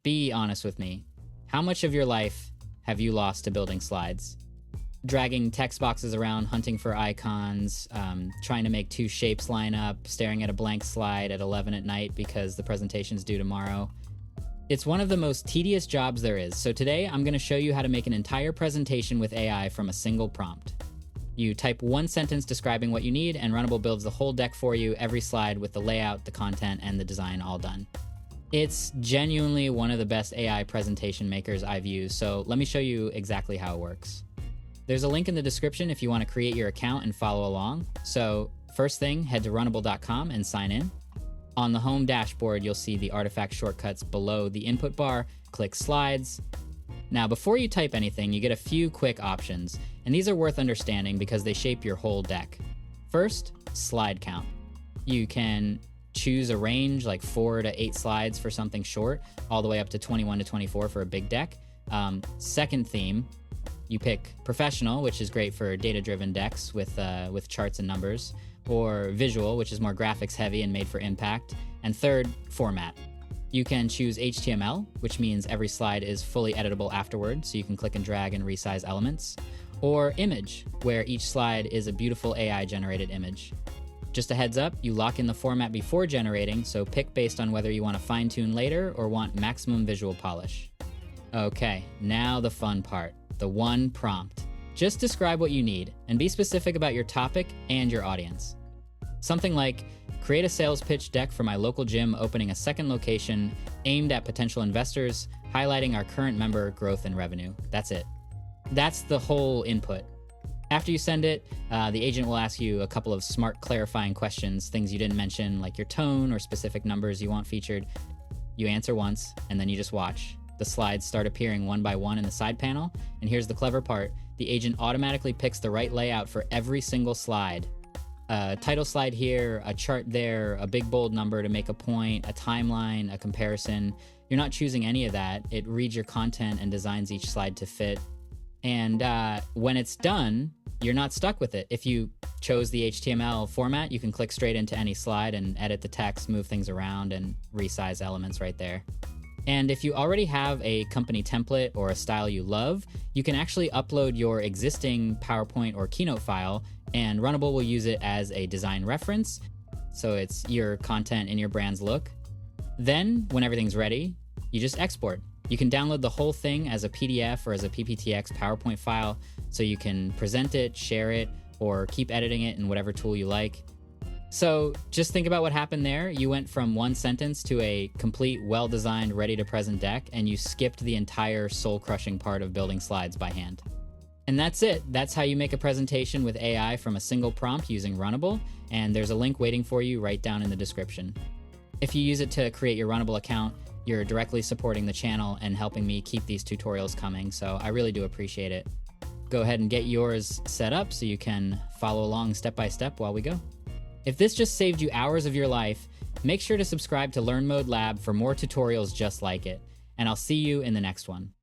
Be honest with me. How much of your life have you lost to building slides? Dragging text boxes around, hunting for icons, trying to make two shapes line up, staring at a blank slide at 11 at night because the presentation's due tomorrow. It's one of the most tedious jobs there is, so today I'm going to show you how to make an entire presentation with AI from a single prompt. You type one sentence describing what you need, and Runable builds the whole deck for you, every slide with the layout, the content, and the design all done. It's genuinely one of the best AI presentation makers I've used, so let me show you exactly how it works. There's a link in the description if you want to create your account and follow along. So first thing, head to runable.com and sign in. On the home dashboard, you'll see the artifact shortcuts below the input bar. Click Slides. Now, before you type anything, you get a few quick options, and these are worth understanding because they shape your whole deck. First, slide count. You can choose a range like 4 to 8 slides for something short, all the way up to 21 to 24 for a big deck. Second theme, you pick professional, which is great for data-driven decks with charts and numbers, or visual, which is more graphics heavy and made for impact. And third, format. You can choose HTML, which means every slide is fully editable afterward, so you can click and drag and resize elements, or image, where each slide is a beautiful AI-generated image. Just a heads up, you lock in the format before generating, so pick based on whether you want to fine-tune later or want maximum visual polish. Okay, now the fun part. The one prompt. Just describe what you need and be specific about your topic and your audience. Something like, create a sales pitch deck for my local gym opening a second location aimed at potential investors, highlighting our current member growth and revenue. That's it. That's the whole input. After you send it, the agent will ask you a couple of smart clarifying questions, things you didn't mention, like your tone or specific numbers you want featured. You answer once, and then you just watch. The slides start appearing one by one in the side panel, and here's the clever part. The agent automatically picks the right layout for every single slide. A title slide here, a chart there, a big bold number to make a point, a timeline, a comparison. You're not choosing any of that. It reads your content and designs each slide to fit. And when it's done, you're not stuck with it. If you chose the HTML format, you can click straight into any slide and edit the text, move things around, and resize elements right there. And if you already have a company template or a style you love, you can actually upload your existing PowerPoint or Keynote file, and Runable will use it as a design reference, so it's your content and your brand's look. Then, when everything's ready, you just export. You can download the whole thing as a PDF or as a PPTX PowerPoint file, so you can present it, share it, or keep editing it in whatever tool you like. So just think about what happened there. You went from one sentence to a complete, well-designed, ready-to-present deck, and you skipped the entire soul-crushing part of building slides by hand. And that's it. That's how you make a presentation with AI from a single prompt using Runable, and there's a link waiting for you right down in the description. If you use it to create your Runable account, you're directly supporting the channel and helping me keep these tutorials coming, so I really do appreciate it. Go ahead and get yours set up so you can follow along step by step while we go. If this just saved you hours of your life, make sure to subscribe to Learn Mode Lab for more tutorials just like it, and I'll see you in the next one.